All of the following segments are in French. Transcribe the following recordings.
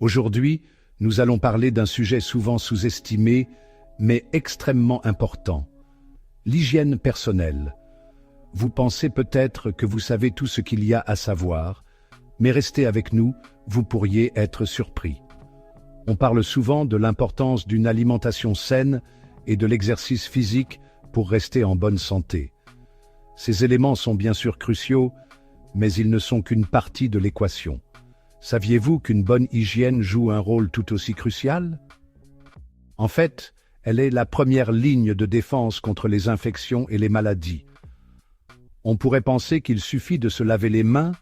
Aujourd'hui, nous allons parler d'un sujet souvent sous-estimé, mais extrêmement important. L'hygiène personnelle. Vous pensez peut-être que vous savez tout ce qu'il y a à savoir, mais restez avec nous, vous pourriez être surpris. On parle souvent de l'importance d'une alimentation saine et de l'exercice physique pour rester en bonne santé. Ces éléments sont bien sûr cruciaux, mais ils ne sont qu'une partie de l'équation. Saviez-vous qu'une bonne hygiène joue un rôle tout aussi crucial? En fait, elle est la première ligne de défense contre les infections et les maladies. On pourrait penser qu'il suffit de se laver les mains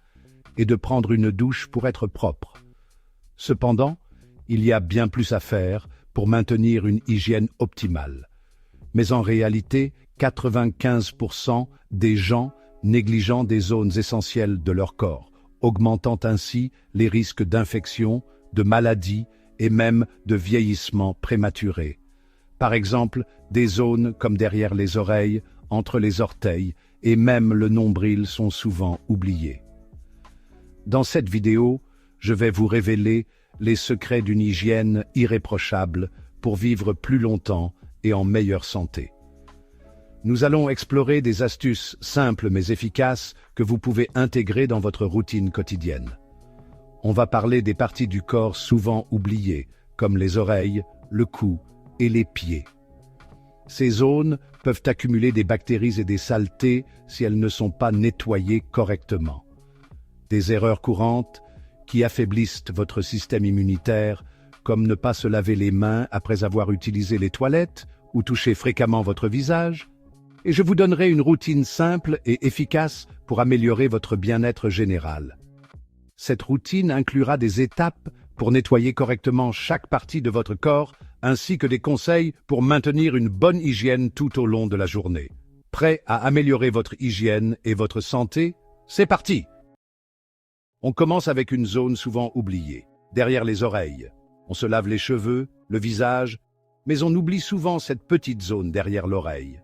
et de prendre une douche pour être propre. Cependant, il y a bien plus à faire pour maintenir une hygiène optimale. Mais en réalité, 95% des gens négligent des zones essentielles de leur corps, augmentant ainsi les risques d'infection, de maladies et même de vieillissement prématuré. Par exemple, des zones comme derrière les oreilles, entre les orteils et même le nombril sont souvent oubliées. Dans cette vidéo, je vais vous révéler les secrets d'une hygiène irréprochable pour vivre plus longtemps et en meilleure santé. Nous allons explorer des astuces simples mais efficaces que vous pouvez intégrer dans votre routine quotidienne. On va parler des parties du corps souvent oubliées, comme les oreilles, le cou et les pieds. Ces zones peuvent accumuler des bactéries et des saletés si elles ne sont pas nettoyées correctement. Des erreurs courantes qui affaiblissent votre système immunitaire, comme ne pas se laver les mains après avoir utilisé les toilettes ou toucher fréquemment votre visage. Et je vous donnerai une routine simple et efficace pour améliorer votre bien-être général. Cette routine inclura des étapes pour nettoyer correctement chaque partie de votre corps, ainsi que des conseils pour maintenir une bonne hygiène tout au long de la journée. Prêt à améliorer votre hygiène et votre santé? C'est parti! On commence avec une zone souvent oubliée, derrière les oreilles. On se lave les cheveux, le visage, mais on oublie souvent cette petite zone derrière l'oreille.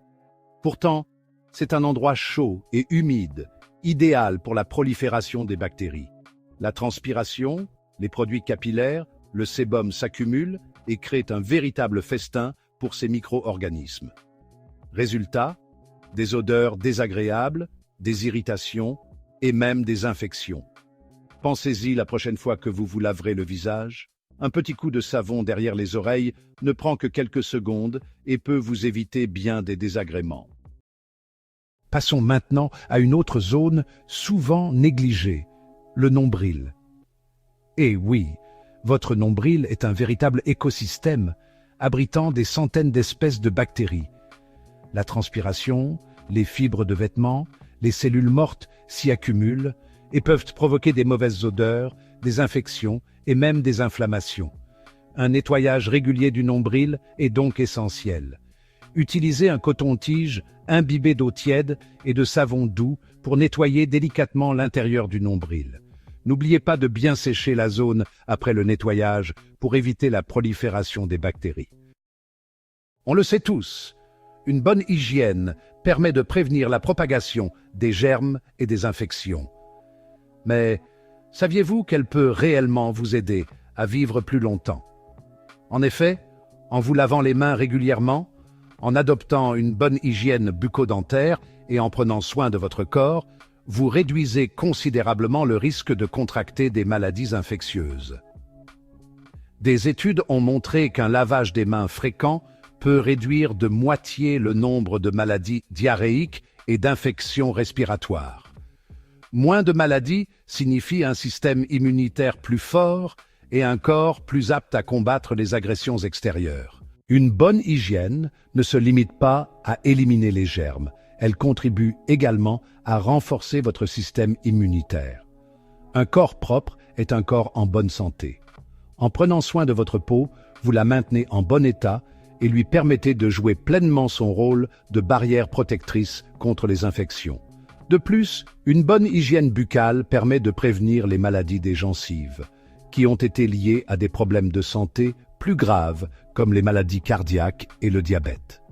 Pourtant, c'est un endroit chaud et humide, idéal pour la prolifération des bactéries. La transpiration, les produits capillaires, le sébum s'accumulent et créent un véritable festin pour ces micro-organismes. Résultat, des odeurs désagréables, des irritations et même des infections. Pensez-y la prochaine fois que vous vous laverez le visage. Un petit coup de savon derrière les oreilles ne prend que quelques secondes et peut vous éviter bien des désagréments. Passons maintenant à une autre zone souvent négligée, le nombril. Et oui, votre nombril est un véritable écosystème, abritant des centaines d'espèces de bactéries. La transpiration, les fibres de vêtements, les cellules mortes s'y accumulent et peuvent provoquer des mauvaises odeurs, des infections et même des inflammations. Un nettoyage régulier du nombril est donc essentiel. Utilisez un coton-tige imbibé d'eau tiède et de savon doux pour nettoyer délicatement l'intérieur du nombril. N'oubliez pas de bien sécher la zone après le nettoyage pour éviter la prolifération des bactéries. On le sait tous, une bonne hygiène permet de prévenir la propagation des germes et des infections. Mais saviez-vous qu'elle peut réellement vous aider à vivre plus longtemps? En effet, en vous lavant les mains régulièrement, en adoptant une bonne hygiène bucco-dentaire et en prenant soin de votre corps, vous réduisez considérablement le risque de contracter des maladies infectieuses. Des études ont montré qu'un lavage des mains fréquent peut réduire de moitié le nombre de maladies diarrhéiques et d'infections respiratoires. Moins de maladies signifie un système immunitaire plus fort et un corps plus apte à combattre les agressions extérieures. Une bonne hygiène ne se limite pas à éliminer les germes, elle contribue également à renforcer votre système immunitaire. Un corps propre est un corps en bonne santé. En prenant soin de votre peau, vous la maintenez en bon état et lui permettez de jouer pleinement son rôle de barrière protectrice contre les infections. De plus, une bonne hygiène buccale permet de prévenir les maladies des gencives, qui ont été liées à des problèmes de santé plus graves comme les maladies cardiaques et le diabète.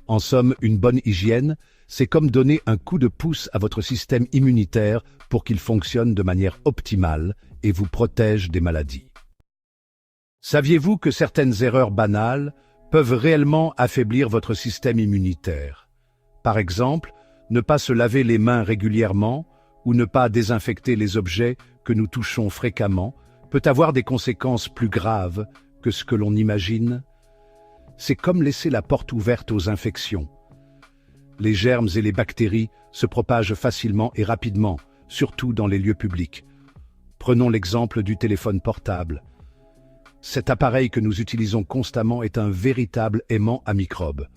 En somme, une bonne hygiène, c'est comme donner un coup de pouce à votre système immunitaire pour qu'il fonctionne de manière optimale et vous protège des maladies. Saviez-vous que certaines erreurs banales peuvent réellement affaiblir votre système immunitaire? Par exemple, ne pas se laver les mains régulièrement ou ne pas désinfecter les objets que nous touchons fréquemment peut avoir des conséquences plus graves que ce que l'on imagine. C'est comme laisser la porte ouverte aux infections. Les germes et les bactéries se propagent facilement et rapidement, surtout dans les lieux publics. Prenons l'exemple du téléphone portable. Cet appareil que nous utilisons constamment est un véritable aimant à microbes.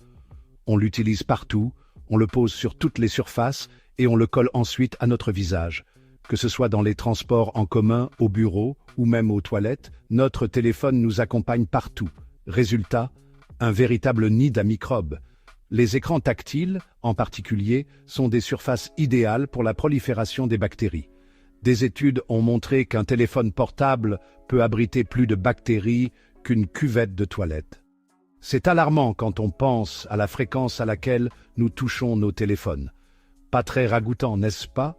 On l'utilise partout, on le pose sur toutes les surfaces et on le colle ensuite à notre visage. Que ce soit dans les transports en commun, au bureau ou même aux toilettes, notre téléphone nous accompagne partout. Résultat, un véritable nid à microbes. Les écrans tactiles, en particulier, sont des surfaces idéales pour la prolifération des bactéries. Des études ont montré qu'un téléphone portable peut abriter plus de bactéries qu'une cuvette de toilette. C'est alarmant quand on pense à la fréquence à laquelle nous touchons nos téléphones. Pas très ragoûtant, n'est-ce pas?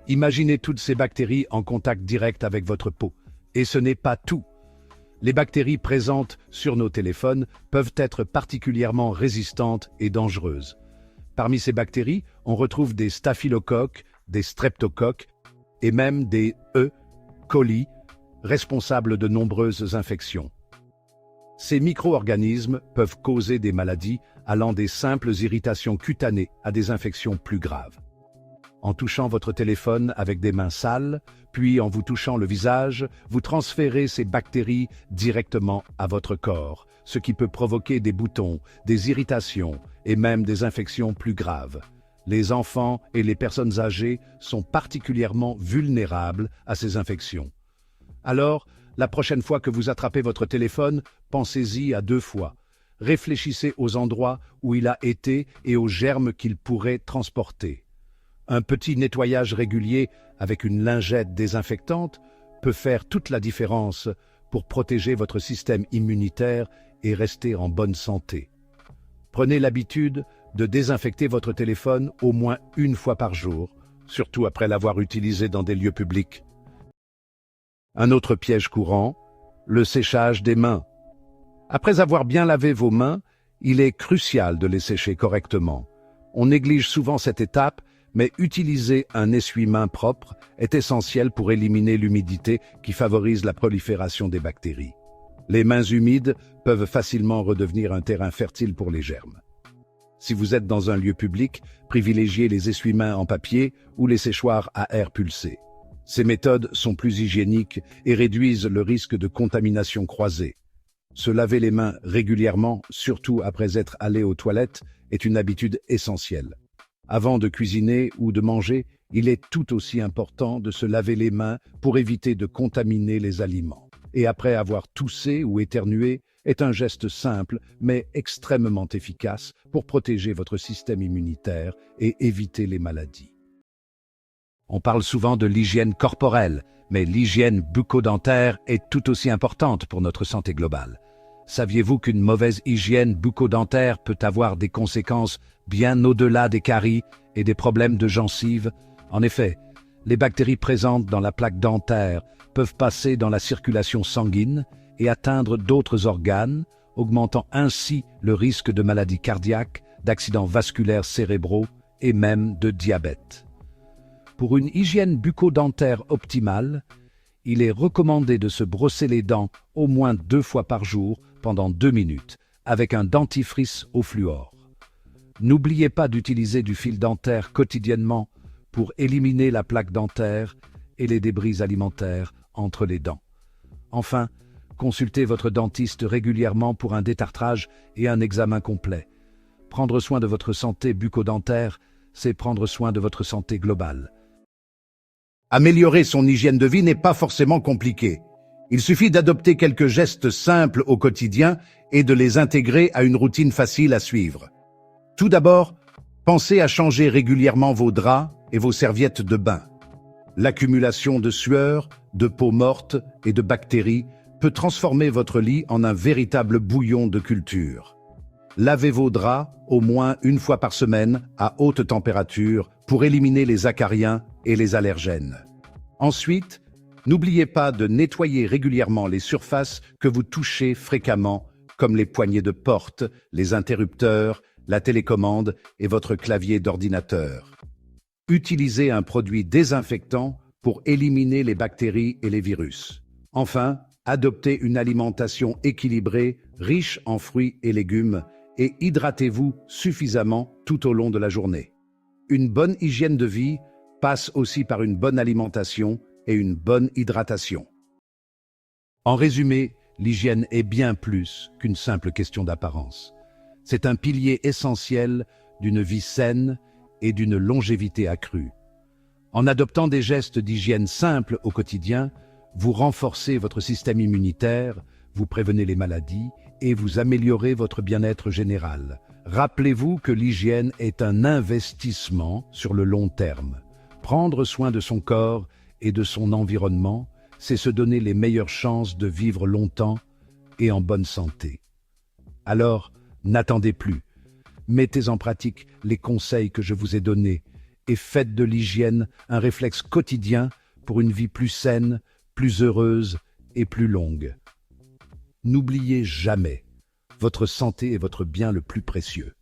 Imaginez toutes ces bactéries en contact direct avec votre peau. Et ce n'est pas tout. Les bactéries présentes sur nos téléphones peuvent être particulièrement résistantes et dangereuses. Parmi ces bactéries, on retrouve des staphylocoques, des streptocoques et même des E. coli, responsables de nombreuses infections. Ces micro-organismes peuvent causer des maladies allant des simples irritations cutanées à des infections plus graves. En touchant votre téléphone avec des mains sales, puis en vous touchant le visage, vous transférez ces bactéries directement à votre corps, ce qui peut provoquer des boutons, des irritations et même des infections plus graves. Les enfants et les personnes âgées sont particulièrement vulnérables à ces infections. Alors, la prochaine fois que vous attrapez votre téléphone, pensez-y à 2 fois. Réfléchissez aux endroits où il a été et aux germes qu'il pourrait transporter. Un petit nettoyage régulier avec une lingette désinfectante peut faire toute la différence pour protéger votre système immunitaire et rester en bonne santé. Prenez l'habitude de désinfecter votre téléphone au moins 1 fois par jour, surtout après l'avoir utilisé dans des lieux publics. Un autre piège courant, le séchage des mains. Après avoir bien lavé vos mains, il est crucial de les sécher correctement. On néglige souvent cette étape, mais utiliser un essuie-mains propre est essentiel pour éliminer l'humidité qui favorise la prolifération des bactéries. Les mains humides peuvent facilement redevenir un terrain fertile pour les germes. Si vous êtes dans un lieu public, privilégiez les essuie-mains en papier ou les séchoirs à air pulsé. Ces méthodes sont plus hygiéniques et réduisent le risque de contamination croisée. Se laver les mains régulièrement, surtout après être allé aux toilettes, est une habitude essentielle. Avant de cuisiner ou de manger, il est tout aussi important de se laver les mains pour éviter de contaminer les aliments. Et après avoir toussé ou éternué, est un geste simple mais extrêmement efficace pour protéger votre système immunitaire et éviter les maladies. On parle souvent de l'hygiène corporelle, mais l'hygiène bucco-dentaire est tout aussi importante pour notre santé globale. Saviez-vous qu'une mauvaise hygiène bucco-dentaire peut avoir des conséquences bien au-delà des caries et des problèmes de gencives? En effet, les bactéries présentes dans la plaque dentaire peuvent passer dans la circulation sanguine et atteindre d'autres organes, augmentant ainsi le risque de maladies cardiaques, d'accidents vasculaires cérébraux et même de diabète. Pour une hygiène bucco-dentaire optimale, il est recommandé de se brosser les dents au moins 2 fois par jour pendant 2 minutes, avec un dentifrice au fluor. N'oubliez pas d'utiliser du fil dentaire quotidiennement pour éliminer la plaque dentaire et les débris alimentaires entre les dents. Enfin, consultez votre dentiste régulièrement pour un détartrage et un examen complet. Prendre soin de votre santé bucco-dentaire, c'est prendre soin de votre santé globale. Améliorer son hygiène de vie n'est pas forcément compliqué. Il suffit d'adopter quelques gestes simples au quotidien et de les intégrer à une routine facile à suivre. Tout d'abord, pensez à changer régulièrement vos draps et vos serviettes de bain. L'accumulation de sueur, de peau morte et de bactéries peut transformer votre lit en un véritable bouillon de culture. Lavez vos draps au moins 1 fois par semaine à haute température pour éliminer les acariens et les allergènes. Ensuite, N'oubliez pas de nettoyer régulièrement les surfaces que vous touchez fréquemment, comme les poignées de porte, les interrupteurs, la télécommande et votre clavier d'ordinateur. Utilisez un produit désinfectant pour éliminer les bactéries et les virus. Enfin, adoptez une alimentation équilibrée, riche en fruits et légumes, et hydratez-vous suffisamment tout au long de la journée. Une bonne hygiène de vie passe aussi par une bonne alimentation et une bonne hydratation. En résumé, l'hygiène est bien plus qu'une simple question d'apparence. C'est un pilier essentiel d'une vie saine et d'une longévité accrue. En adoptant des gestes d'hygiène simples au quotidien, vous renforcez votre système immunitaire, vous prévenez les maladies et vous améliorez votre bien-être général. Rappelez-vous que l'hygiène est un investissement sur le long terme. Prendre soin de son corps et de son environnement, c'est se donner les meilleures chances de vivre longtemps et en bonne santé. Alors, n'attendez plus. Mettez en pratique les conseils que je vous ai donnés et faites de l'hygiène un réflexe quotidien pour une vie plus saine, plus heureuse et plus longue. N'oubliez jamais, votre santé est votre bien le plus précieux.